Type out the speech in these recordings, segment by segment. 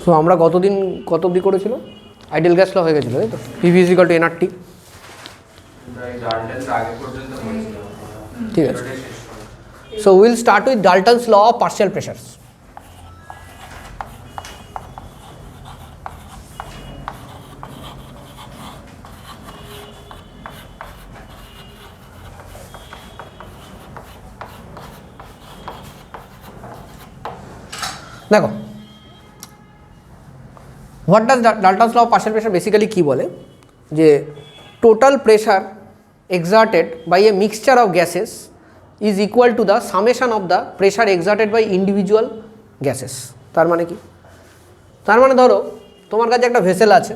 So আমরা কত অবধি করেছিল আইডিয়াল গ্যাস ল হয়ে গেছিলো তাই তো PV = nRT ঠিক আছে so will start with Dalton's law of partial pressures দেখো what does Dalton's law of partial pressure basically কী বলে যে total pressure exerted by a mixture of gases is equal to the summation of the pressure exerted by individual gases তার মানে কি তার মানে ধরো তোমার কাছে একটা ভেসেল আছে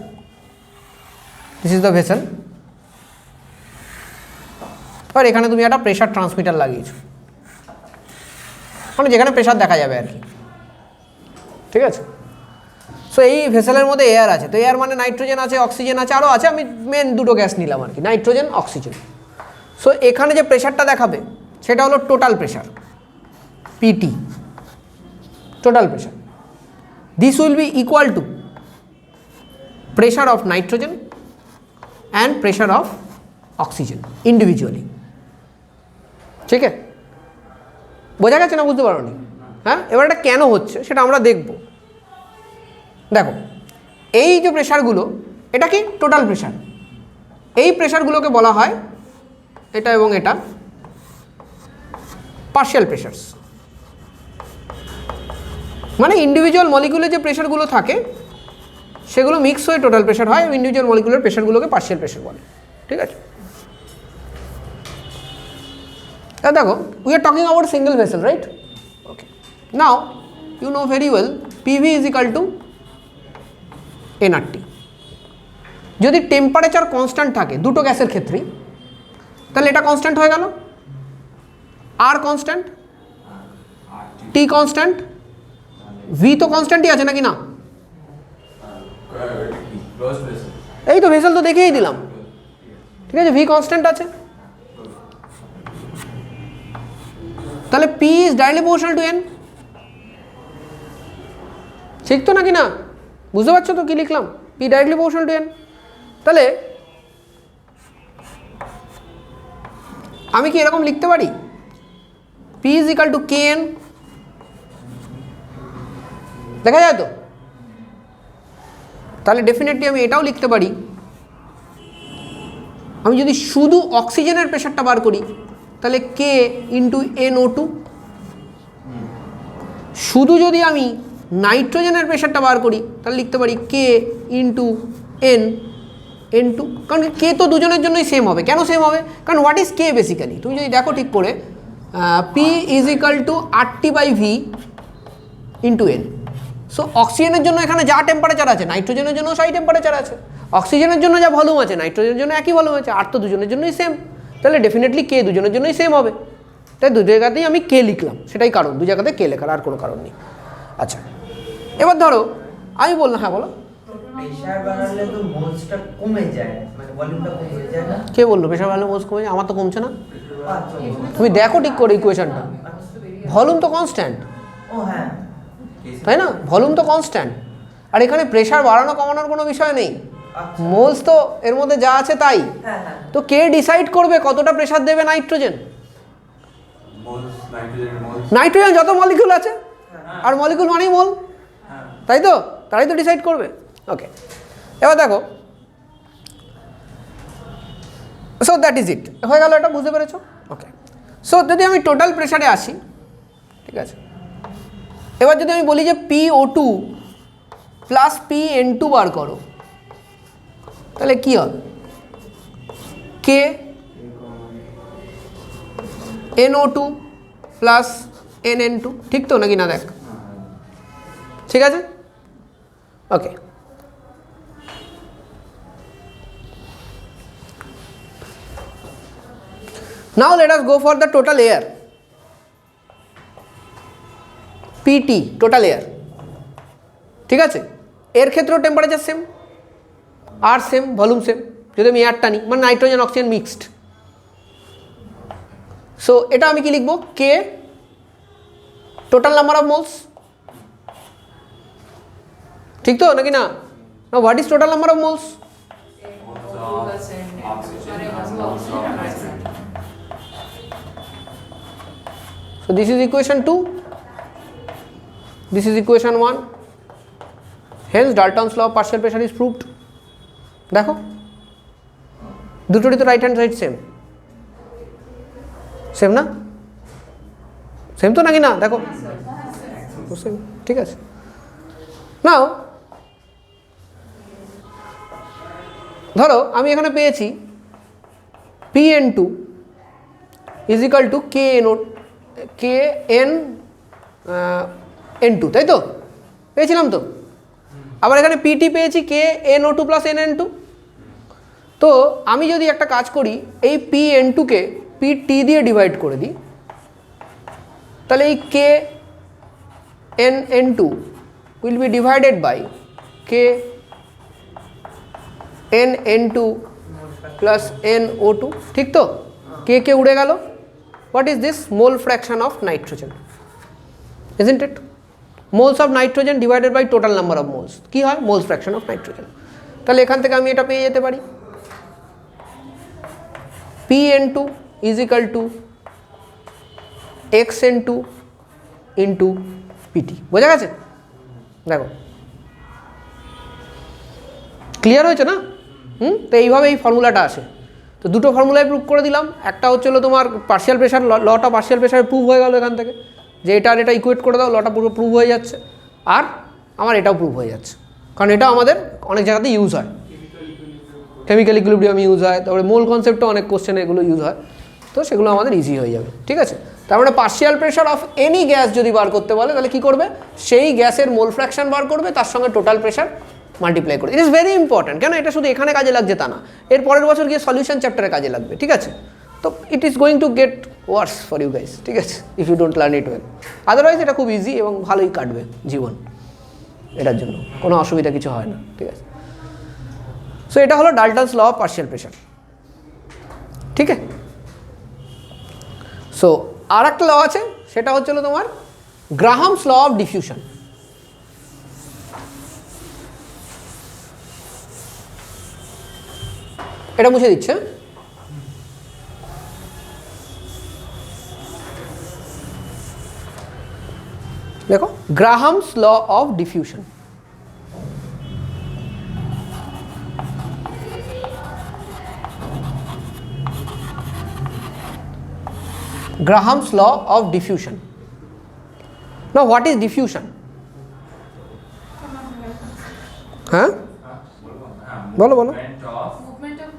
দিস ইজ দ্য ভেসেল আর এখানে তুমি একটা প্রেশার ট্রান্সমিটার লাগিয়েছো মানে যেখানে প্রেশার দেখা যাবে আর কি ঠিক আছে সো এই ভেসেলের মধ্যে এয়ার আছে তো এয়ার মানে নাইট্রোজেন আছে অক্সিজেন আছে আরও আছে আমি মেন দুটো গ্যাস নিলাম আর কি নাইট্রোজেন অক্সিজেন সো এখানে যে প্রেশারটা দেখাবে সেটা হলো total pressure PT total pressure this will be equal to pressure of nitrogen and pressure of oxygen individually ঠিক আছে বোঝা গেছে না বুঝতে পারো নি হ্যাঁ এবার এটা কেন হচ্ছে সেটা আমরা দেখব দেখো এই যে প্রেশারগুলো এটা কি টোটাল প্রেশার এই প্রেশারগুলোকে বলা হয় এটা এবং এটা পার্শিয়াল প্রেশারস মানে ইন্ডিভিজুয়াল মলিকিউলের যে প্রেশারগুলো থাকে সেগুলো মিক্স হয়ে টোটাল প্রেশার হয় এবং ইন্ডিভিজুয়াল মলিকিউলের প্রেশারগুলোকে পার্শিয়াল প্রেশার বলে ঠিক আছে দেখো we are talking about single vessel right okay now you know very well PV = nRT যদি টেম্পারেচার কনস্ট্যান্ট থাকে দুটো গ্যাসের ক্ষেত্রেই তাহলে এটা কনস্ট্যান্ট হয়ে গেল R constant T constant V তো কনস্ট্যান্টই আছে নাকি না এই তো ভেসেল তো দেখেই দিলাম ঠিক আছে V কনস্ট্যান্ট আছে তাহলে P is directly proportional to N ঠিক তো নাকি না বুঝতে পারছো তো কি লিখলাম P directly proportional to N তাহলে আমি কি এরকম লিখতে পারি P = Kn দেখা যায় তো তাহলে ডেফিনেটলি আমি এটাও লিখতে পারি আমি যদি শুধু অক্সিজেনের প্রেশারটা বার করি তাহলে K × NO2 শুধু যদি আমি নাইট্রোজেনের প্রেশারটা বার করি তাহলে লিখতে পারি K × N2 কারণ K তো দুজনের জন্যই সেম হবে কেন সেম হবে কারণ হোয়াট ইজ K বেসিক্যালি তুমি যদি দেখো ঠিক করে P = RT/V × N সো অক্সিজেনের জন্য এখানে যা টেম্পারেচার আছে নাইট্রোজেনের জন্য সেই টেম্পারেচার আছে অক্সিজেনের জন্য যা ভলিউম আছে নাইট্রোজেনের জন্য একই ভলিউম আছে আর তো দুজনের জন্যই সেম তাহলে ডেফিনেটলি K দুজনের জন্যই সেম হবে তাই দু জায়গাতেই আমি K লিখলাম সেটাই কারণ দু জায়গাতে K লেখার আর কোনো কারণ নেই আচ্ছা এবার ধরো আমি বললাম হ্যাঁ বলো প্রেসার বাড়ালে তো মোলসটা কমে যায় মানে ভলিউমটা কমে যায় না কে বললো প্রেসার বাড়ালে মোলস কমে যায় আমার তো কমছে না তুমি দেখো ঠিক করে ইকুয়েশনটা ভলিউম তো কনস্ট্যান্ট ও হ্যাঁ তাই না ভলিউম তো কনস্ট্যান্ট আর এখানে প্রেসার বাড়ানো কমানোর কোনো বিষয় নেই মোলস তো এর মধ্যে যা আছে তাই তো কে ডিসাইড করবে কতটা প্রেসার দেবে নাইট্রোজেন নাইট্রোজেন যত মলিকিউল আছে আর মলিকিউল মানেই মোল তাই তো তারাই তো ডিসাইড করবে ওকে এবার দেখো সো দ্যাট ইজ ইট হয়ে গেল এটা বুঝতে পেরেছো ওকে সো যদি আমি টোটাল প্রেসারে আসি ঠিক আছে এবার যদি আমি বলি যে PO2 + PN2 বার করো তাহলে কি হবে K NO2 + NN2 ঠিক তো নাকি না দেখ ঠিক আছে ওকে now let us go for the total air PT total air ঠিক আছে এর ক্ষেত্রেও টেম্পারেচার সেম আর সেম ভলিউম সেম যদি আমি এয়ারটা নিই মানে নাইট্রোজেন অক্সিজেন মিক্সড সো এটা আমি কি লিখবো K total number of moles ঠিক তো নাকি না? না, what is total number of moles? So this is equation 2, this is equation 1. Hence Dalton's law of partial pressure is proved. দেখো দুটোরই তো right hand side same same না? Same তো নাকি না? দেখো সেম, ঠিক আছে। নাও ধরো আমি এখানে পেয়েছি Pn2 is equal to Kn N2, তাই তো? পেয়েছিলাম তো। আবার এখানে Pt পেয়েছি KNO2 প্লাস NN2। তো আমি যদি একটা কাজ করি, এই Pn2 কে Pt দিয়ে ডিভাইড করে দিই, তাহলে এই KNN2 will be divided by KNN2 plus NO2, ঠিক তো? কে উড়ে গেল। What is this? Mole fraction of nitrogen, isn't it? Moles of nitrogen divided by total number of moles কি হয়? Moles fraction of nitrogen। তাহলে এখান থেকে আমি এটা পেয়ে যেতে পারি Pn2 is equal to xn2 into Pt। বোঝা গেছে? দেখো ক্লিয়ার হয়েছে না? তো এইভাবে এই ফর্মুলাটা আসে। তো দুটো ফর্মুলায় প্রুভ করে দিলাম। একটা হচ্ছে তোমার পার্শিয়াল প্রেশার, লটা পার্শিয়াল প্রেশার প্রুভ হয়ে গেল এখান থেকে, যে এটা আর এটা ইকুয়েট করে দাও, লটা পুরো প্রুভ হয়ে যাচ্ছে। আর আমার এটাও প্রুভ হয়ে যাচ্ছে, কারণ এটা আমাদের অনেক জায়গাতে ইউজ হয়, কেমিক্যাল ইকুইলিব্রিয়াম ইউজ হয়, তারপরে মোল কনসেপ্টও অনেক কোশ্চেনে এগুলো ইউজ হয়। তো সেগুলো আমাদের ইজি হয়ে যাবে, ঠিক আছে? তার মানে partial pressure of any gas যদি বার করতে বলে, তাহলে কী করবে? সেই গ্যাসের মোল ফ্র্যাকশন বার করবে, তার সঙ্গে টোটাল প্রেশার মাল্টিপ্লাই করবে। It is very important. কেন? এটা শুধু এখানে কাজে লাগছে তা না, এর পরের বছর গিয়ে সলিউশন চ্যাপ্টারে কাজে লাগবে, ঠিক আছে? তো it is going to get worse for you guys, ঠিক আছে, if you don't learn it well. Otherwise এটা খুব ইজি এবং ভালোই কাটবে জীবন, এটার জন্য কোনো অসুবিধা কিছু হয় না, ঠিক আছে? সো এটা হলো ডাল্টনস ল অফ পার্শিয়াল প্রেশার, ঠিক আছে? সো আর একটা ল আছে, সেটা হচ্ছিল তোমার গ্রাহামস ল অফ ডিফিউশন। এটা মুছে দিচ্ছে। দেখো Graham's law of diffusion. Graham's law of diffusion. Now what is diffusion? হ্যাঁ বলো বলো। Movement of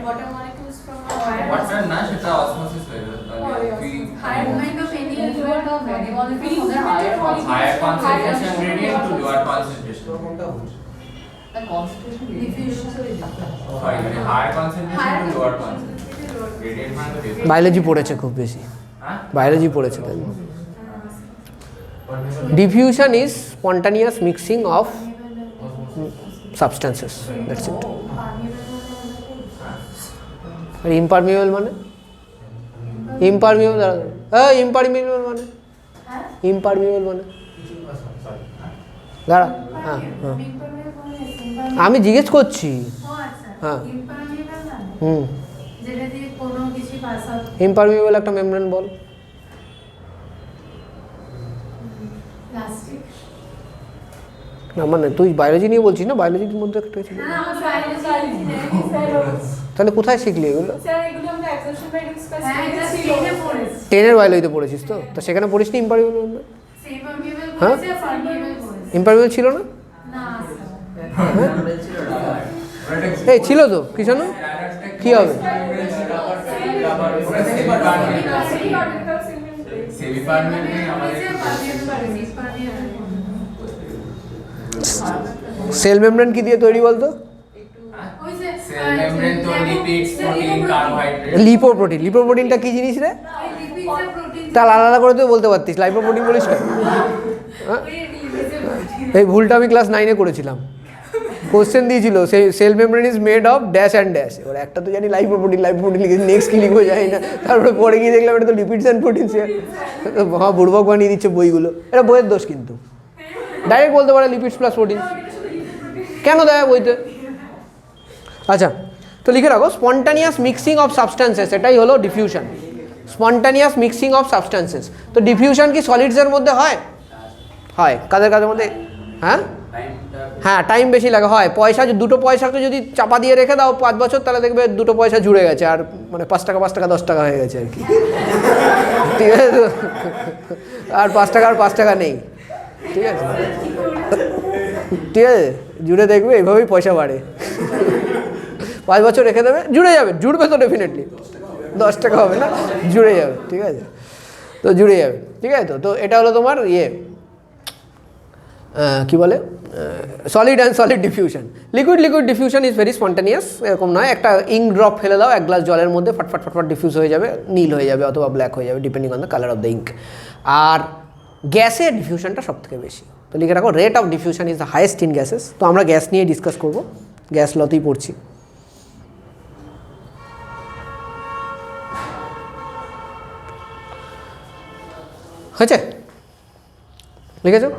water molecules from a higher water না, সেটা osmosis হয়ে গেল। higher movement of any liquid or body molecule from the higher concentration gradient to lower concentration. the concentration diffusion Sorry, higher concentration to lower concentration. Gradient মানে diffusion. Biology পড়েছে খুব বেশি, হ্যাঁ? Biology পড়েছে তাই। Diffusion is spontaneous mixing of substances, that's it. আর impermeable মানে? Impermeable ইমপারমিয়েবল মানে? ইমপারমিয়েবল মানে দাঁড়া, হ্যাঁ হ্যাঁ আমি জিজ্ঞেস করছি। হ্যাঁ হুম, ইমপারমিয়েবল একটা মেমব্রেন বল। না মানে তুই বায়োলজি নিয়ে বলছিস না, বায়োলজির মধ্যে একটা ছিল। তাহলে কোথায় শিখলি এগুলো? 10-এর বায়োলজিতে পড়েছিস তো? তো সেখানে পড়িস নি ইমপারমিয়েবল? হ্যাঁ ইমপারমিয়েবল ছিল না? এই ছিল তো, কি জানো কি হবে? সেল মেমব্রেন কি দিয়ে তৈরি বলতো? সেল মেমব্রেন তো লিপিডস, প্রোটিন, কার্বোহাইড্রেট। লিপোপ্রোটিন। লিপোপ্রোটিনটা কি জিনিস রে? তাহলে আলাদা করে তুই বলতে পারতিস, লাইপোপ্রোটিন বলিস কেন? এই ভুলটা আমি ক্লাস 9-এ করেছিলাম। কোশ্চেন দিয়েছিল cell membrane is made of dash and dash, এবার একটা তো জানি লাইপোপ্রোটিন, লাইপোপ্রোটিন লিখে নেক্সট কি লিখবো জানি না, তারপরে পরে গিয়ে দেখলাম এটা তো লিপিডস অ্যান্ড প্রোটিনস। বুড়বক বানিয়ে দিচ্ছে বইগুলো, এটা বইয়ের দোষ। কিন্তু ডাইরেক্ট বলতে পারে লিপিডস প্লাস প্রোটিন। কেন দেয় বইতে? আচ্ছা, তো লিখে রাখো স্পন্টানিয়াস মিক্সিং অফ সাবস্ট্যান্সেস, এটাই হলো diffusion. Spontaneous mixing of substances. তো ডিফিউশন কি সলিডসের মধ্যে হয়? হয়। কাদের কাদের মধ্যে? হ্যাঁ হ্যাঁ, টাইম বেশি লাগে। হয়, পয়সা, দুটো পয়সাকে যদি চাপা দিয়ে রেখে দাও 5 বছর, তাহলে দেখবে দুটো পয়সা জুড়ে গেছে, আর মানে 5 টাকা 5 টাকা 10 টাকা হয়ে গেছে আর কি। ঠিক আছে তো? আর 5 টাকা আর 5 টাকা নেই। ঠিক আছে, ঠিক আছে, জুড়ে দেখবে এইভাবেই পয়সা বাড়ে। 5 বছর রেখে দেবে, জুড়ে যাবে, জুড়বে তো ডেফিনেটলি, 10 টাকা হবে না, জুড়ে যাবে। ঠিক আছে, তো জুড়ে যাবে। ঠিক আছে, তো এটা হলো তোমার কি বলে, solid and solid diffusion. Liquid diffusion is very spontaneous. এরকম নয়, একটা ইঙ্ক ড্রপ ফেলে দাও 1 গ্লাস জলের মধ্যে, ফটফট ফটফট ডিফিউজ হয়ে যাবে, নীল হয়ে যাবে অথবা ব্ল্যাক হয়ে যাবে, depending on the colour of the ink. আর গ্যাসের ডিফিউশনটা সব থেকে বেশি। তো লিখে রাখো rate of diffusion is the highest in gases. তো আমরা গ্যাস নিয়ে ডিসকাস করবো, গ্যাস লতেই পড়ছি। হয়েছে? লিখেছো?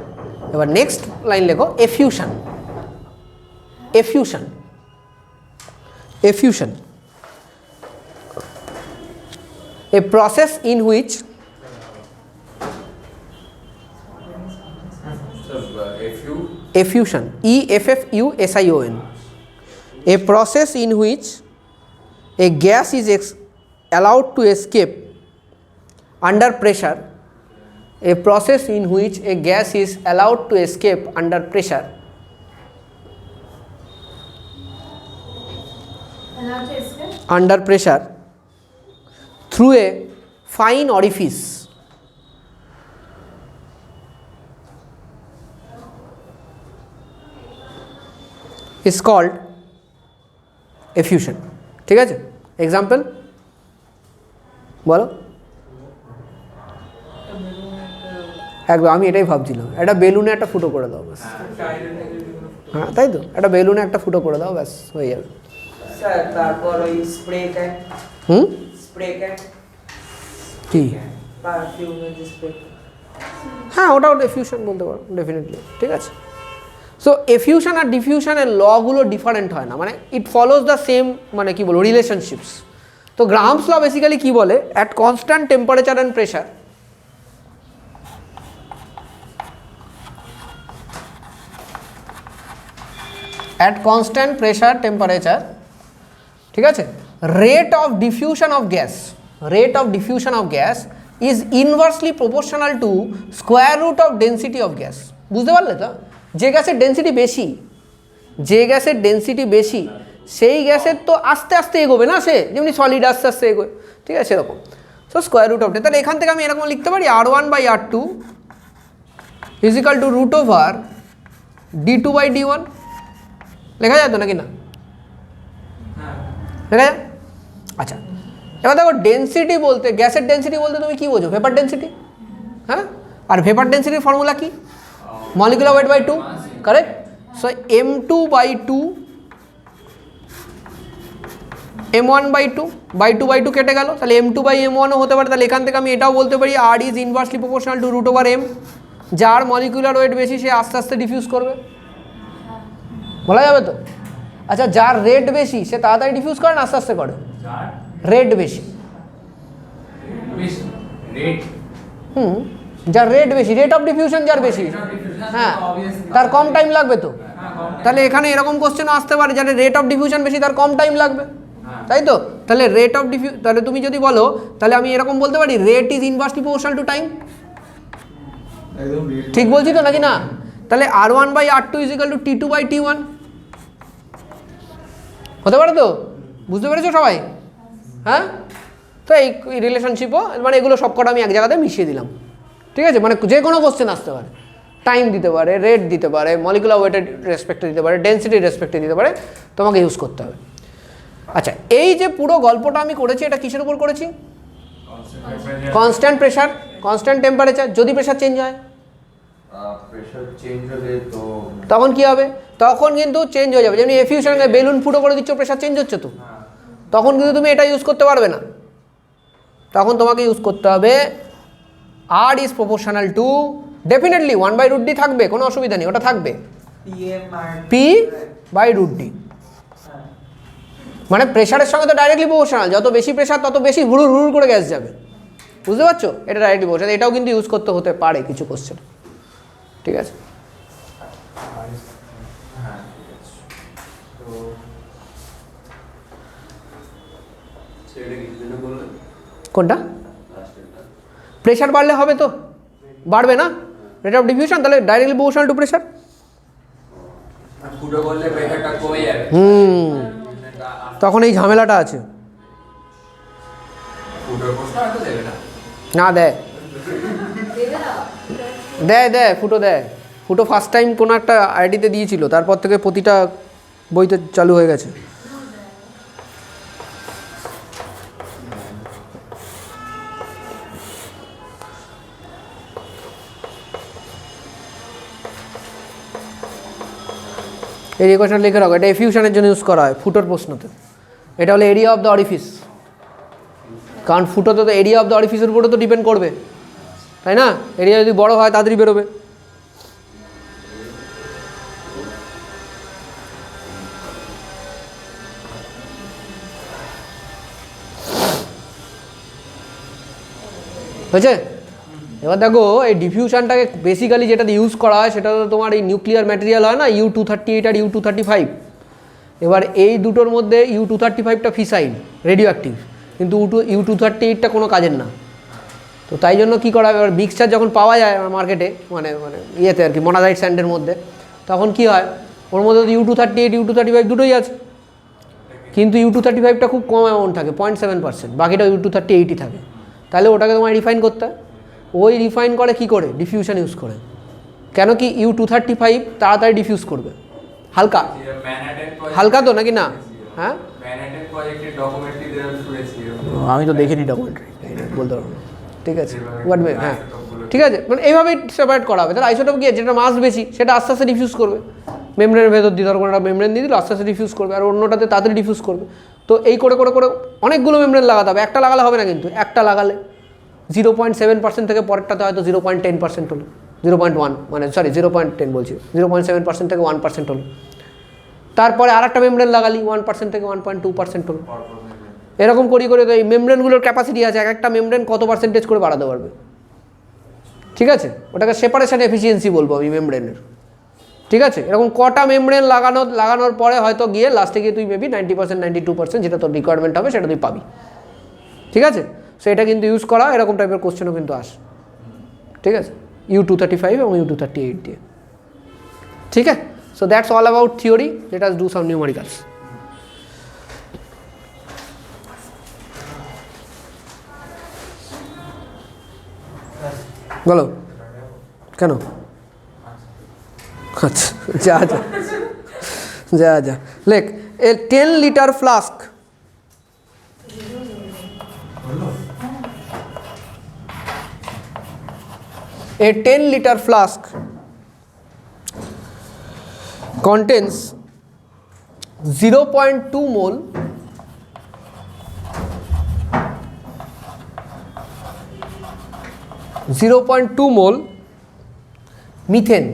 এবার নেক্সট লাইন লেখো এফিউশন। এফিউশন, এফিউশন, a process in which effusion, EFFUSION, a process in which a gas is allowed to escape under pressure, a process in which a gas is allowed to escape under pressure, under pressure through a fine orifice is called effusion. ঠিক আছে, example বলো। একদম, আমি এটাই ভাবছিলাম, একটা বেলুনে একটা ফুটো করে দাও ব্যাস। হ্যাঁ, তাই তো, একটা বেলুনে একটা ফুটো করে দাও ব্যাস, হয়ে যাবে। স্যার তারপর ওই স্প্রে ক্যান, স্প্রে ক্যান কি? পারফিউমের যে স্প্রে, হ্যাঁ, ওটাও ডিফিউশন বলতে পারো ডেফিনেটলি। ঠিক আছে, সো এফিউশন আর ডিফিউশনের লগুলো ডিফারেন্ট হয় না, মানে ইট ফলোজ দ্য সেম, মানে কি বলবো, রিলেশনশিপস। তো গ্রাহামস ল বেসিক্যালি কি বলে, at constant temperature and pressure, at constant pressure temperature, ঠিক আছে, rate of diffusion of gas is inversely proportional to square root of density of gas. বুঝতে পারলে তো? যে গ্যাসের ডেন্সিটি বেশি, সেই গ্যাসের তো আস্তে আস্তে এগোবে না, সে যেমনি সলিড আস্তে আস্তে এগোয়। ঠিক আছে, এরকম। সো স্কোয়ার রুট অফ, তাহলে এখান থেকে আমি এরকম লিখতে পারি R1/R2 is equal to root over D2/D1। লেখা যায় তো নাকি না? লেখা যায়? আচ্ছা, এবার দেখো ডেন্সিটি বলতে, গ্যাসের ডেন্সিটি বলতে তুমি কি বোঝো? Vapour density. হ্যাঁ, আর ভেপার ডেন্সিটির ফর্মুলা কি? Molecular weight by 2, correct? So M2/2 M1/2 কেটে গেল, তাহলে M2/M1ও হতে পারে। তাহলে এখান থেকে আমি এটাও বলতে পারি R is inversely proportional to root over M। যার মলিকুলার ওয়েট বেশি সে আস্তে আস্তে ডিফিউজ করবে, বলা যাবে তো? আচ্ছা, যার রেট বেশি সে তাড়াতাড়ি ডিফিউজ করে না আস্তে আস্তে করে? রেট বেশি, যার রেট বেশি, রেট অফ ডিফিউশন যার বেশি, হ্যাঁ, তার কম টাইম লাগবে তো। তাহলে এখানে এরকম কোশ্চেনও আসতে পারে, যার রেট অফ ডিফিউশন বেশি তার কম টাইম লাগবে, তাই তো? তাহলে রেট অফ তাহলে তুমি যদি বলো, তাহলে আমি এরকম বলতে পারি rate is inversely proportional to time. ঠিক বলছি তো নাকি না? তাহলে R1/R2 is equal two T2/T1 হতে পারে তো? বুঝতে পেরেছো সবাই? হ্যাঁ, তো এই রিলেশনশিপও, মানে এগুলো সব কটা আমি এক জায়গাতে মিশিয়ে দিলাম। ঠিক আছে, মানে যে কোনো কোশ্চেন আসতে পারে, টাইম দিতে পারে, রেট দিতে পারে, মলিকুলার ওয়েটের রেসপেক্টে দিতে পারে, ডেন্সিটির রেসপেক্টে দিতে পারে, তোমাকে ইউজ করতে হবে। আচ্ছা, এই যে পুরো গল্পটা আমি করেছি, এটা কিসের উপর করেছি? Constant pressure, constant temperature. যদি প্রেশার চেঞ্জ হয়, প্রেশার চেঞ্জ হলে তো তখন কি হবে? তখন কিন্তু চেঞ্জ হয়ে যাবে। যেমনি এফিউশনে বেলুন ফুটো করে দিচ্ছ, প্রেশার চেঞ্জ হচ্ছে তো, তখন কিন্তু তুমি এটা ইউজ করতে পারবে না। তখন তোমাকে ইউজ করতে হবে R is proportional to, definitely 1/√D থাকবে, কোনো অসুবিধা নেই, ওটা থাকবে। পি বাই রুট ডি, মানে প্রেশারের সঙ্গে তো ডাইরেক্টলি প্রপোর্শনাল, যত বেশি প্রেশার তত বেশি হুড়ুর হুড়ুর করে গ্যাস যাবে, বুঝতে পারছো? এটা ডাইরেক্টলি প্রপোর্শনাল, এটাও কিন্তু ইউজ করতে হতে পারে কিছু কোশ্চেন, ঠিক আছে? হ্যাঁ ঠিক আছে। তো সেটা কি জন্য বললেন কোনটা? লাস্টেরটা? প্রেশার বাড়লে হবে তো, বাড়বে না রেট অফ ডিফিউশন, তাহলে ডাইরেক্টলি প্রপোর্শনাল টু প্রেশার। আর ফুটো করলে প্রেশারটা কমে যাবে। তখন এই ঝামেলাটা আছে। ফুটোর প্রশ্ন হয়তো দেবে না। না দেয়, দেয় ফুটো দেয়। ফুটো ফার্স্ট টাইম কোনো একটা আইডিতে দিয়েছিল, তারপর থেকে প্রতিটা বইতে চালু হয়ে গেছে। এই ইকুয়েশন লিখে রাখো, এটা এফিউশনের জন্য ইউজ করা হয় ফুটোর প্রশ্নতে। এটা হলো এরিয়া অফ দ্য অরিফিস, কারণ ফুটোতে তো এরিয়া অফ দ্য অরিফিসের উপরে তো ডিপেন্ড করবে, তাই না? এরিয়া যদি বড় হয় তাড়াতাড়ি বেরোবে। হয়েছে? এবার দেখো এই ডিফিউশনটাকে বেসিক্যালি যেটাতে ইউজ করা হয় সেটা তো তোমার এই নিউক্লিয়ার ম্যাটেরিয়াল হয় না, U-238 আর U-235। এবার এই দুটোর মধ্যে U-235টা ফিসাইল রেডিও অ্যাক্টিভ, কিন্তু U-238টা কোনো কাজের না। তো তাই জন্য কী করা হয়, এবার মিক্সচার যখন পাওয়া যায় মার্কেটে, মানে মানে ইয়েতে আর কি, মোনাজাইট স্যান্ডের মধ্যে, তখন কি হয়, ওর মধ্যে তো U-238 U-235 দুটোই আছে, কিন্তু U-235টা খুব কম অ্যামাউন্ট থাকে, 0.7%, বাকিটা U-238ই থাকে। তাহলে ওটাকে তোমায় রিফাইন করতে হয়। ওই রিফাইন করে কি করে? ডিফিউশন ইউজ করে। কেন কি U-235 তাড়াতাড়ি ডিফিউজ করবে, হালকা হালকা তো নাকি না? হ্যাঁ ম্যানহাটন প্রজেক্টের ডকুমেন্টারি দেওয়া শুনেছি। আমি তো দেখিনি ডকুমেন্টারি, বলতে পারবো না। ঠিক আছে, বাট হ্যাঁ ঠিক আছে, মানে এইভাবেই সেপারেট করা হবে। তাহলে আইসোটোপ গিয়ে যেটা মাস বেশি সেটা আস্তে আস্তে ডিফিউজ করবে, মেমব্রেনের ভেতর দিয়ে ধরো একটা মেমব্রেন দিয়ে দিল, আস্তে আস্তে ডিফিউজ করবে, আর অন্যটাতে তাড়াতাড়ি ডিফিউজ করবে। তো এই করে করে করে অনেকগুলো মেমব্রেন লাগাতে হবে, একটা লাগালে হবে না, কিন্তু একটা লাগালে 0.7% থেকে পরেরটাতে হয়তো 0.10% হলো, 0.1 মানে সরি 0.10 বলছি, 0.7% থেকে 1% হলো। তারপরে আর একটা মেমব্রেন লাগালি 1% থেকে 1.2% হলো। এরকম করি করে তো এই মেমব্রেনগুলোর ক্যাপাসিটি আছে, এক একটা মেমব্রেন কত পার্সেন্টেজ করে বাড়াতে পারবে, ঠিক আছে? ওটাকে সেপারেশন এফিসিয়েন্সি বলবো আমি মেমব্রেনের, ঠিক আছে? এরকম কটা মেমব্রেন লাগানোর পরে হয়তো গিয়ে লাস্টে গিয়ে তুই মেবি 90% 92% যেটা তোর রিকোয়ারমেন্ট হবে সেটা তুই পাবি, ঠিক আছে? সো এটা কিন্তু ইউজ করা, এরকম টাইপের কোশ্চেনও কিন্তু আসে, ঠিক আছে? U-235 এবং U-238 দিয়ে, ঠিক আছে? So that's all about theory, let us do some numericals. বলো কেন? আচ্ছা যা যা যা যা লেখ, এ 10 litre flask, a 10 liter flask contains 0.2 mole methane,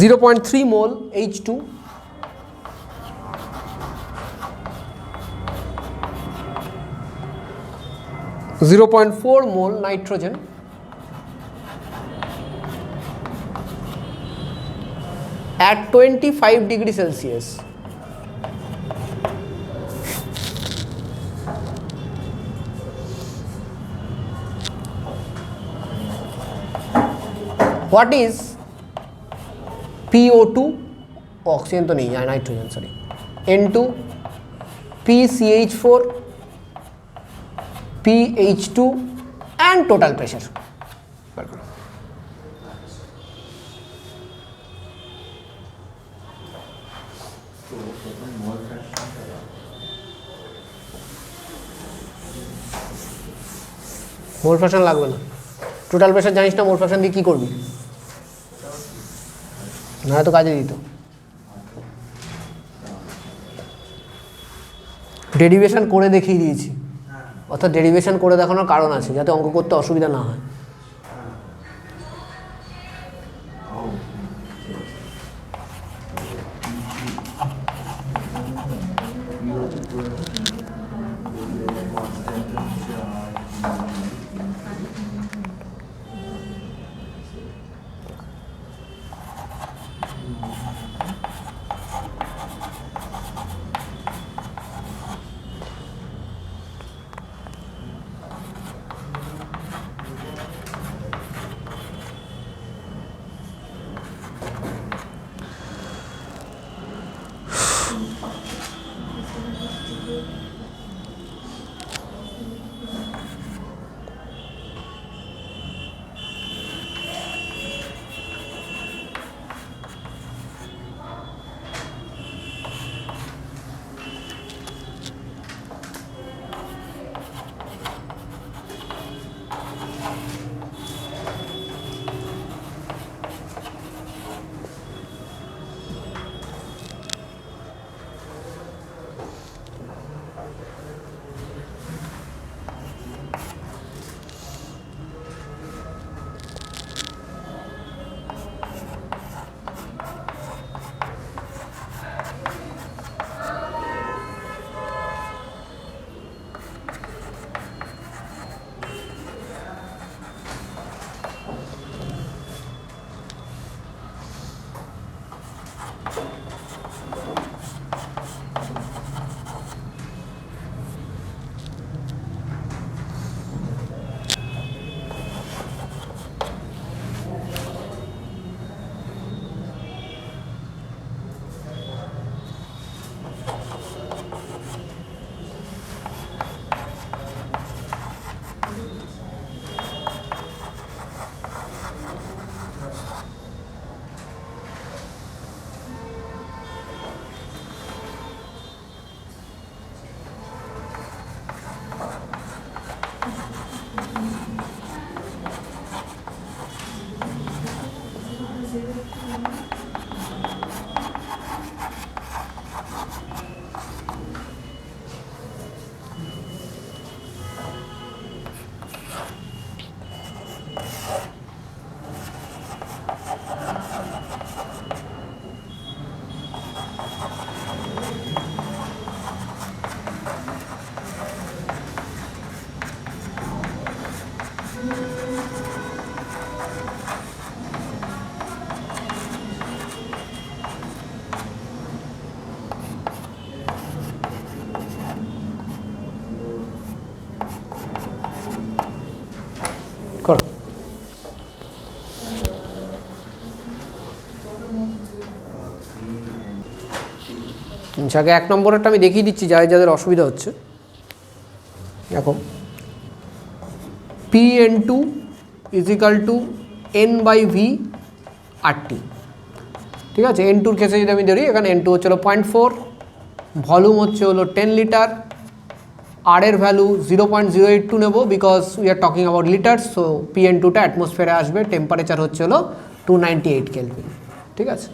0.3 mole H2, 0.4 mole nitrogen, at 25 degrees Celsius. What is PO2? Oxygen तो नहीं है, nitrogen sorry. N2, PCH4, PH2 and total pressure. Mole fraction লাগবে না, টোটাল প্রেশার জানিস না, মোল fraction দিয়ে কী করবি? না তো কাজে দিত। ডেরিভেশন করে দেখিয়ে দিয়েছি, অর্থাৎ ডেরিভেশন করে দেখানোর কারণ আছে যাতে অঙ্ক করতে অসুবিধা না হয়। করো। আগে 1 নম্বরেরটা আমি দেখিয়ে দিচ্ছি যাদের যাদের অসুবিধা হচ্ছে। দেখো Pn2 is equal two N/V RT, ঠিক আছে। N2 কেসে যদি আমি ধরি, এখানে N2 হচ্ছে 0.4, ভলিউম হচ্ছে হলো 10 লিটার, আর এর ভ্যালু 0.082 নেব because we are talking about litres. So Pn2টা অ্যাটমসফিয়ারে আসবে, টেম্পারেচার হচ্ছে হলো 298 কেলভিন, ঠিক আছে।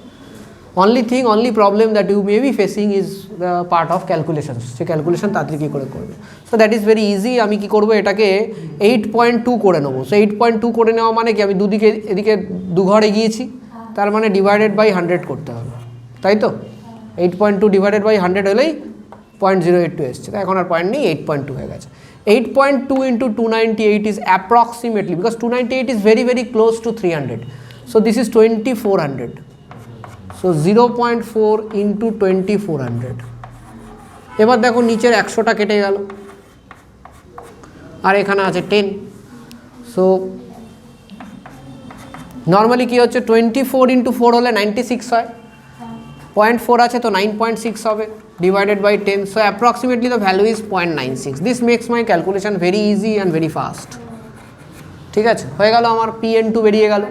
only problem that you may be facing is the part of calculations, say calculation তাড়াতাড়ি কী করে করবে। So that is very easy. আমি কি করব, এটাকে 8.2 করে নেবো। সো 8.2 করে নেওয়া মানে কি, আমি দুদিকে এদিকে 2 ঘর এগিয়েছি, তার মানে ডিভাইডেড বাই 100 করতে হবে, তাই তো। 8.2 ডিভাইডেড বাই 100 হলেই 0.082 এসছে, তো এখন আর পয়েন্ট নেই, 8.2 হয়ে গেছে। 8.2 into 298 is approximately, because 298 is very very close to 300, so this is 2400. So 0.4 into 2400. এবার দেখো নিচের 100টা কেটে গেল, আর এখানে আছে 10। সো নর্মালি কি হচ্ছে, 24 into 4 হলে 96 হয়, 0.4 আছে তো 9.6 হবে, divided by 10. So approximately the value is 0.96. This makes my calculation very easy and very fast. ঠিক আছে, হয়ে গেল আমার Pn2 বেরিয়ে গেল।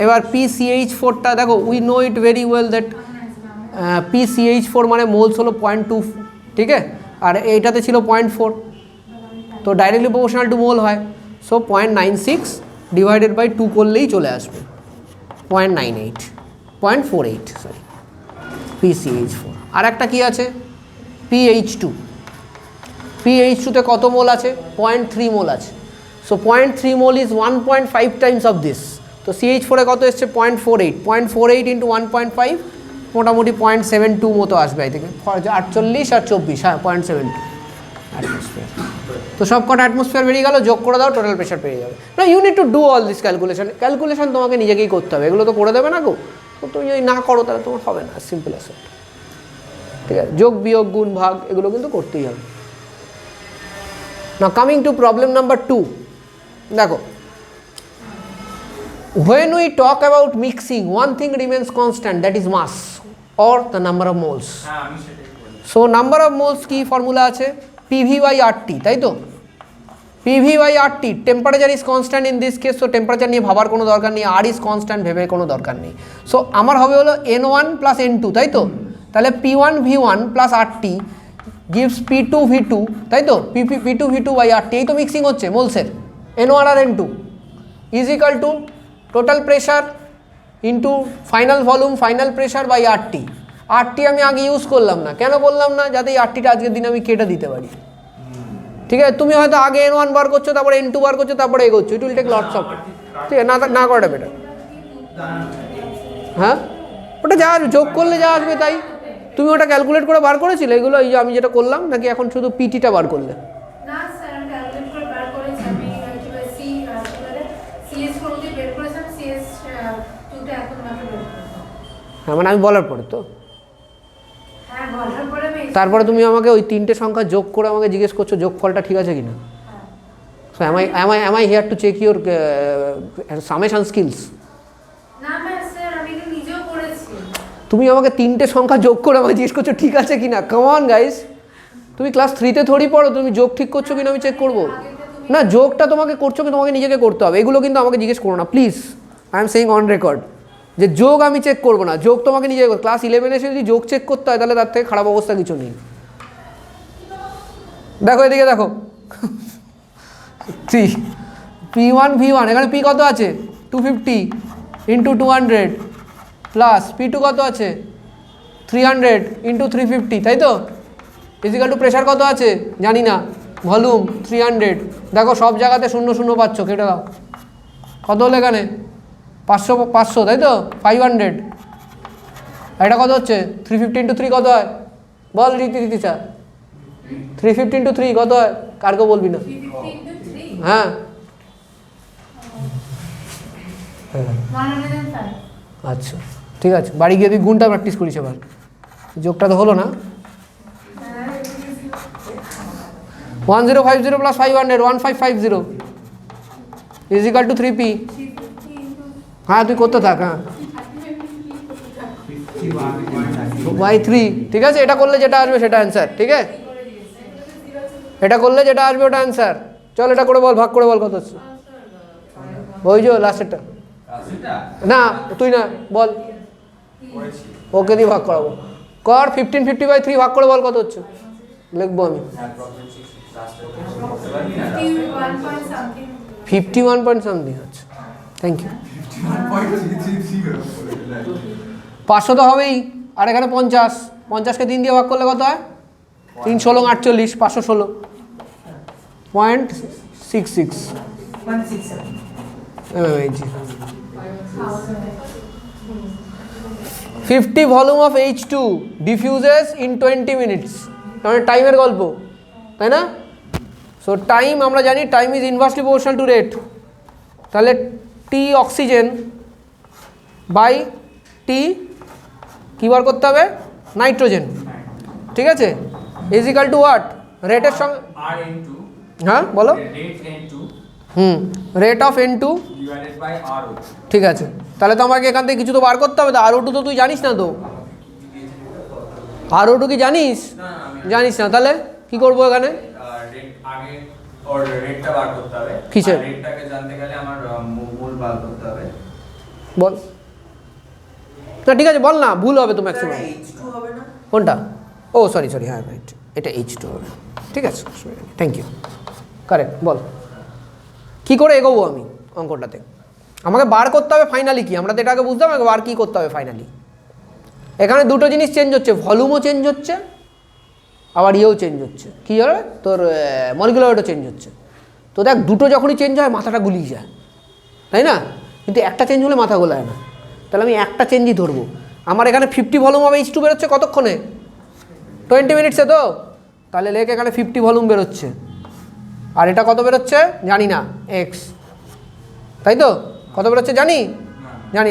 এবার PCH4টা দেখো, we know it very well that PCH4 মানে মোলস হলো 0.2, ঠিক আছে, আর এইটাতে ছিল 0.4, তো ডাইরেক্টলি প্রপোর্শনাল টু মোল হয়। সো 0.96 ডিভাইডেড বাই 2 করলেই চলে আসবে 0.48 সরি, PCH4। আর একটা কী আছে, PH2। PH2তে কত মোল আছে, 0.3 মোল আছে। So 0.3 mole is 1.5 Times of this. তো CH4-এ কত এসছে, 0.48 ইন্টু 1.5 মোটামুটি 0.72 মতো আসবে, এই থেকে 48 আর 24, হ্যাঁ 0.72 অ্যাটমসফিয়ার। তো সব কটা অ্যাটমসফিয়ার বেরিয়ে গেল, যোগ করে দাও, টোটাল প্রেশার পেয়ে যাবে। না, you need to do all this calculation তোমাকে নিজেকেই করতে হবে, এগুলো তো করে দেবে না গো। তো তুমি যদি না করো তাহলে তোমার হবে না, সিম্পল অ্যাজ দ্যাট, ঠিক আছে। যোগ বিয়োগ গুণ ভাগ এগুলো কিন্তু করতেই হবে। না, কামিং টু প্রবলেম নাম্বার 2, দেখো, when we talk about mixing, one thing remains constant, that is mass or the number of moles. So number of moles কি ফর্মুলা আছে, PV/RT, তাই তো। PV/RT, temperature is constant in this case, so temperature নিয়ে ভাবার কোনো দরকার নেই, আর is constant ভেবে কোনো দরকার নেই। সো আমার হবে হলো N1 প্লাস N2, তাই তো। তাহলে P1V1 plus RT gives P2V2, তাই তো, P2V2/RT, এই তো মিক্সিং হচ্ছে মোলসের, N1 আর N2 is equal to total pressure into final volume, final pressure by RT। RT আমি আগে ইউজ করলাম না, কেন করলাম না, যাতে এই RTটা আজকের দিনে আমি কেটে দিতে পারি, ঠিক আছে, তুমি হয়তো আগে N1 বার করছো, তারপরে N2 বার করছো, তারপরে এগোচ্ছো, it will take lots of, ঠিক আছে, না করাটা বেটার। হ্যাঁ, ওটা যা যোগ করলে যা আসবে তাই। তুমি ওটা ক্যালকুলেট করে বার করেছিলে এগুলো, এই যে আমি যেটা করলাম, নাকি এখন শুধু পিটিটা বার করলে? না স্যার, আমি ক্যালকুলেট করে বার করেছি। আমি সিএস ফোরটি বের করেছিলাম, সিএস টুটা এখন মাত্র বের করেছি। হ্যাঁ, মানে আমি বলার পরে তো। হ্যাঁ, বলার পরে আমি তারপরে তুমি আমাকে ওই 3টে সংখ্যা যোগ করে আমাকে জিজ্ঞেস করছো যোগফলটা ঠিক আছে কিনা। So am I here to check your summation skills? না স্যার, আমি এটা নিজেও করেছি। তুমি আমাকে 3টে সংখ্যা যোগ করে আমাকে জিজ্ঞেস করছো ঠিক আছে কিনা। কাম অন গাইস, তুমি ক্লাস 3তে থোড়ি পড়ো, তুমি যোগ ঠিক করছো কিনা আমি চেক করবো না। যোগটা তোমাকে করছো কি তোমাকে নিজেকে করতে হবে, এগুলো কিন্তু আমাকে জিজ্ঞেস করো না please. I am saying on record যে যোগ আমি চেক করবো না, যোগ তোমাকে নিজেকে করো। ক্লাস 11 এসে যদি যোগ চেক করতে হয় তাহলে তার থেকে খারাপ অবস্থা কিছু নেই। দেখো এদিকে দেখো, P1 V1, এখানে P কত আছে 250 ইন্টু 200 প্লাস P2 কত আছে 300 ইন্টু 350, তাই তো? ইজিক্যাল টু প্রেশার কত আছে জানি না, ভলিউম 300। দেখো সব জায়গাতে 0 0 পাচ্ছ, কেটে দাও। কত হলো এখানে 500, তাই তো 500। এটা কত হচ্ছে 350 ইন্টু 3 কত হয় বল রীতি স্যার? 350 ইন্টু 3 কত হয়, কার কেউ বলবি না? হ্যাঁ 105। আচ্ছা ঠিক আছে, বাড়ি গিয়ে তুই গুণটা প্র্যাকটিস করিস এবার। যোগটা তো হলো না। 1050 plus 500 1550 is equal two 3p। হ্যাঁ তুই করতে থাক। হ্যাঁ বাই 3, ঠিক আছে। এটা করলে যেটা আসবে সেটা অ্যান্সার, ঠিক আছে? এটা করলে যেটা আসবে ওটা অ্যান্সার। চল এটা করে বল, ভাগ করে বল কত হচ্ছে। ওই যে লাস্টেরটা না, তুই না বল, ওকে দিয়ে ভাগ করাবো। কর 1550/3 ভাগ করে বল কত হচ্ছে, লিখবো আমি। 51 পয়েন্ট সামথিং। আচ্ছা থ্যাংক ইউ। 500 তো হবেই, আর এখানে 50, 50কে 3 দিয়ে ভাগ করলে কত হয় 3 16 48, 516.66 mmHg। 50 volume of H2 diffuses in 20 minutes, মানে টাইমের গল্প, তাই না? সো টাইম আমরা জানি, time is inversely proportional to rate. তাহলে টি অক্সিজেন বাই টি কী বার করতে হবে, নাইট্রোজেন, ঠিক আছে, ইজ ইকাল টু হোয়াট, রেটের সঙ্গে R into হ্যাঁ বলো rate N2 rate of N2 divided by RO। ঠিক আছে। তাহলে তো আমাকে এখান থেকে কিছু তো বার করতে হবে। তো RO2 তো তুই জানিস না, তো RO2 কি জানিস? জানিস না, তাহলে কি করবো এখানে? রেট আগে ওর রেটটা বার করতে হবে। কিসের? রেটটাকে জানতে গেলে আমার মূল বার করতে হবে। বল না, ঠিক আছে বল না, ভুল হবে তো ম্যাক্সিমাম। H2 হবে না? কোনটা? ও সরি হ্যাঁ রাইট, এটা H2 হবে, ঠিক আছে, থ্যাংক ইউ, কারেক্ট। বল কী করে এগোবো আমি অঙ্কটাতে? আমাকে বার করতে হবে ফাইনালি কি, আমরা তো এটাকে বুঝতাম, আমাকে বার কী করতে হবে ফাইনালি। এখানে দুটো জিনিস চেঞ্জ হচ্ছে, ভলিউমও চেঞ্জ হচ্ছে, আবার ইয়েও চেঞ্জ হচ্ছে, কী হবে তোর মলিকুলার ওয়েটও চেঞ্জ হচ্ছে। তো দেখ দুটো যখনই চেঞ্জ হয় মাথাটা গুলিয়ে যায়, তাই না? কিন্তু একটা চেঞ্জ হলে মাথা গোলায় না। তাহলে আমি একটা চেঞ্জই ধরবো। আমার এখানে 50 ভলিউম হবে H2 বেরোচ্ছে কতক্ষণে, 20 মিনিটসে তো। তাহলে লেখ এখানে 50 ভলিউম বেরোচ্ছে, আর এটা কত বেরোচ্ছে জানি না, এক্স, তাই তো? কত বেরোচ্ছে জানি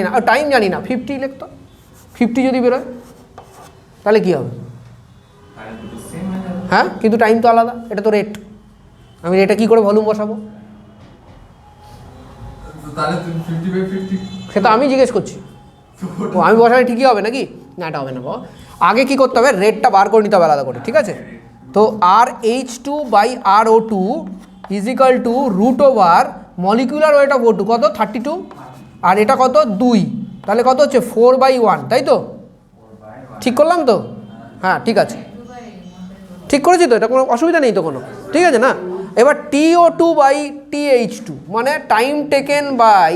না, আর টাইম জানি না, 50 লেখ তো। 50 যদি বেরোয় তাহলে কী হবে? হ্যাঁ কিন্তু টাইম তো আলাদা, এটা তো রেট। আমি রেটে কী করে ভলিউম বসাবো? তাহলে 50/50 সেটা আমি জিজ্ঞেস করছি। ও আমি বসালে ঠিকই হবে নাকি? না এটা হবে না বাবা। আগে কী করতে হবে, রেটটা বার করে নিতে হবে আলাদা করে, ঠিক আছে? তো RH2/RO2 is equal two √over molecular weight of O2 কত 32, আর এটা কত 2, তাহলে কত হচ্ছে 4/1, তাই তো? ঠিক করলাম তো? হ্যাঁ ঠিক আছে, ঠিক করেছি তো, এটা কোনো অসুবিধা নেই তো কোনো, ঠিক আছে না? এবার TO2/TH2 মানে time taken by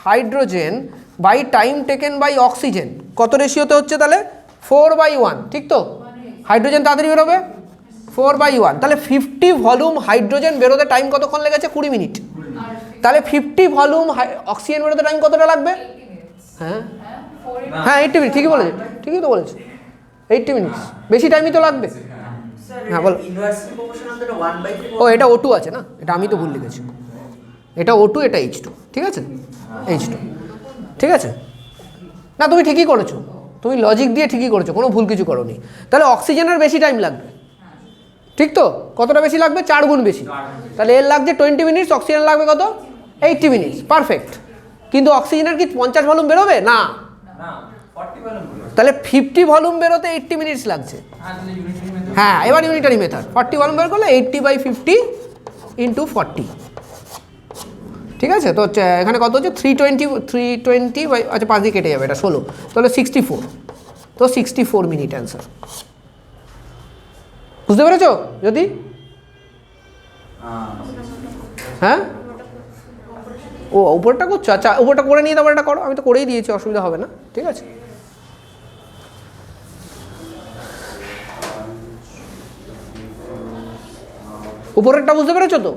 hydrogen by time taken by oxygen, কত রেশিওতে হচ্ছে তাহলে 4/1, ঠিক তো? হাইড্রোজেন তাড়াতাড়ি বেরোবে, 4/1, তাহলে 50 ভলিউম হাইড্রোজেন বেরোতে টাইম কতক্ষণ লেগেছে? 20 মিনিট। তাহলে 50 ভলিউম অক্সিজেন বেরোতে টাইম কতটা লাগবে? 80 minutes. হ্যাঁ For it. হ্যাঁ 80 মিনিট, ঠিকই বলেছে, ঠিকই তো বলেছে, 80 মিনিটস, বেশি টাইমই তো লাগবে। হ্যাঁ, বলো। ইনভার্সলি প্রপোর্শনাল তো 1/3 ও এটা O2 আছে না, এটা আমি তো ভুল লিখেছি, এটা O2 এটা H2, ঠিক আছে, H2, ঠিক আছে। না তুমি ঠিকই করেছো, তুমি লজিক দিয়ে ঠিকই করেছো, কোনো ভুল কিছু করোনি। তাহলে অক্সিজেনের বেশি টাইম লাগবে, ঠিক তো? কতটা বেশি লাগবে? 4 গুণ বেশি। তাহলে এর লাগছে 20 মিনিটস, অক্সিজেন লাগবে কত? 80 মিনিটস, পারফেক্ট। কিন্তু অক্সিজেনের কি 50 ভলিউম বেরোবে? না, না 40 ভলিউম বলো। তাহলে 50 ভলিউম বেরোতে 80 মিনিটস লাগছে। তাহলে ইউনিটারি মেথড। হ্যাঁ, এবার ইউনিটারি মেথড 40 ভলিউম বের করলে 80/50 ইন্টু 40, ঠিক আছে। তো এখানে কত হচ্ছে? 320 বাই, আচ্ছা 5 দিয়ে কেটে যাবে, এটা 16, তাহলে 64, তো 64 মিনিট অ্যান্সার। বুঝতে পেরেছো? যদি হ্যাঁ ও উপরটা করছো, আচ্ছা উপরটা করে নিয়ে তারপর এটা করো, আমি তো করেই দিয়েছি, অসুবিধা হবে না, ঠিক আছে। উপরেরটা বুঝতে পেরেছো তো?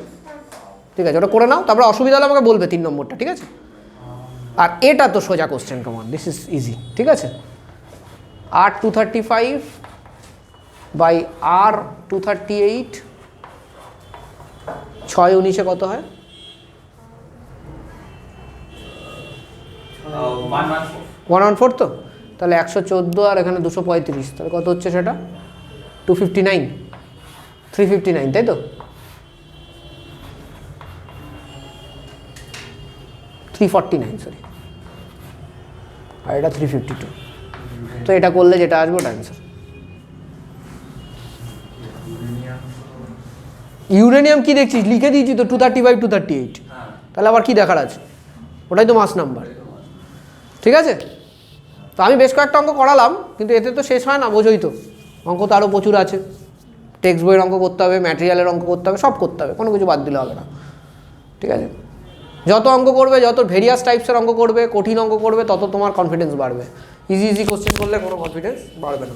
ঠিক আছে, ওটা করে নাও, তারপরে অসুবিধা হলে আমাকে বলবে 3 নম্বরটা, ঠিক আছে। আর এটা তো সোজা question, common, this is easy, ঠিক আছে। R235 বাই R238, 6 19 কত হয়? 114 তো, তাহলে 114 আর এখানে 235, তাহলে কত হচ্ছে সেটা? 259, 359, তাই তো? 349, সরি, আর এটা 352, তো এটা করলে যেটা আসবে ওটা অ্যান্সার। ইউরেনিয়াম কি দেখছিস? লিখে দিয়েছি তো 235-238, তাহলে আবার কি দেখার আছে? ওটাই তো মাস নাম্বার, ঠিক আছে। তো আমি বেশ কয়েকটা অঙ্ক করালাম, কিন্তু এতে তো শেষ হয় না, বোঝোই তো, অঙ্ক তো আরও প্রচুর আছে। টেক্সট বইয়ের অঙ্ক করতে হবে, ম্যাটেরিয়ালের অঙ্ক করতে হবে, সব করতে হবে, কোনো কিছু বাদ দিলে হবে না, ঠিক আছে। যত অঙ্ক করবে, যত ভেরিয়াস টাইপসের অঙ্ক করবে, কঠিন অঙ্ক করবে, তত তোমার কনফিডেন্স বাড়বে। ইজি কোশ্চেন করলে কোনো কনফিডেন্স বাড়বে না।